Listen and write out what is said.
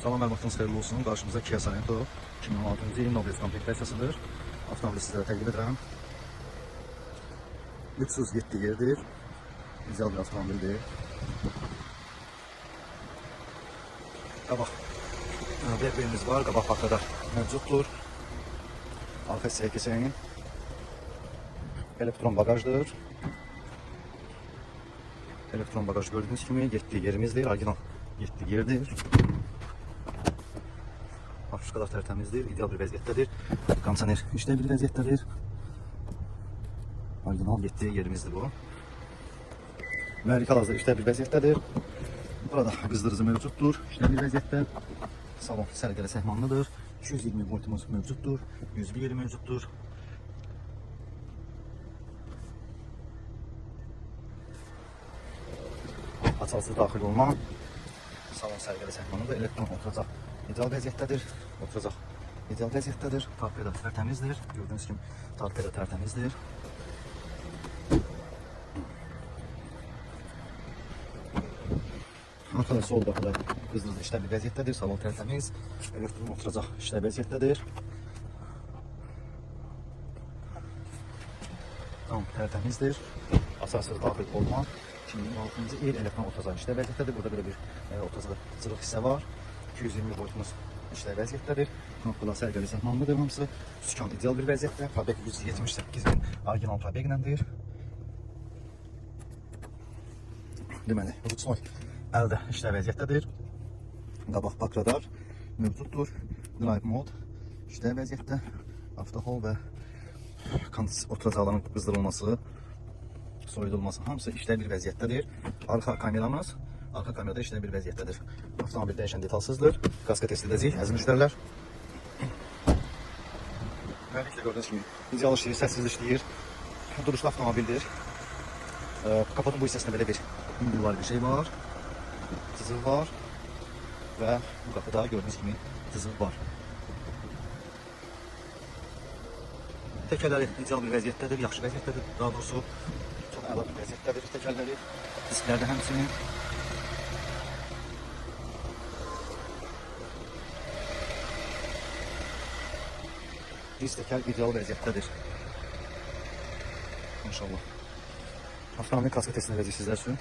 Salam, məlumatınız xeyirli olsun. Qarşımızda Kia Sorento 2016-cı il Nobles komplektasiyadır. Avtomobili sizlərə təqdim edirəm. Lüksüz 7 yerdir. İdeal bir avtomobildir. Qabaq verberimiz var. Qabaq parkada mövcuddur. Arka hissəyə keçəyim. Elektron bagajdır. Elektron bagaj gördüğünüz kimi 7 yerimizdir. Orijinal 7 yerdir. Afışkalar tertemizdir. İdeal bir vəziyyətdədir. Kondisioner işlə bir vəziyyətdədir. Orijinal 7 yerimizdir bu. Mühərrik hal-hazırda işlə bir vəziyyətdədir. Burada qızdırıcı mövcuddur. İşlə bir vəziyyətdə. Salon sərgəli səhmanlıdır. 220 voltumuz mövcuddur. 101 yeri mövcuddur. Açılsız daxil olma. Salon sərgəli səhmanlıdır. Elektron oturacaq ideal vəziyyətdədir. Oturacaq ideal vəziyyətdədir. Torpeda tərtəmizdir. Gördüyünüz kimi torpeda tərtəmizdir. Arkada sol bakıda qızdırıcı işlə bir vəziyyətdədir. Salon tərtəmiz. Elektron oturacaq işlə vəziyyətdədir. Tam tərtəmizdir. Asansör daxil olma. 2016-cı il elektron oturacaq işlə vəziyyətdədir. Burada belə bir oturacaq hissə var. 220 voltumuz işlə vəziyyətdədir. Knopkalar sərgəli səhmanlıdır hamısı. Sükan ideal bir vəziyyətdə. Probek 178.000 orijinal probeklədir. Deməli, rutsoy əldə işlə vəziyyətdədir. Qabaq park radar mövcuddur. Drive mode işlə vəziyyətdə. Avtohol və oturacaqların qızdırılması, soyudulması hamısı işlə bir vəziyyətdədir. Arka kameramız arka kamerada işlə bir vəziyyətdədir. Avtomobil dəyişən detalsızdır. Kaska test edəcəyik, əziz müştərilər. Mühərriklə gördüyünüz kimi ideal işləyir, səssiz işləyir. Duruşlu avtomobildir. Kapotun bu hissəsində belə bir hündürvar bir şey var. Cızıl var. Və bu qapıda gördüyünüz kimi cızıl var. Təkərləri ideal bir vəziyyətdədir, yaxşı vəziyyətdədir. Daha doğrusu çox əla bir vəziyyətdədir təkərləri. Disklərdə həmçinin. Disk təkər ideal vəziyyətdədir. İnşallah. Avtomobil kaska testini verəcək sizlər üçün.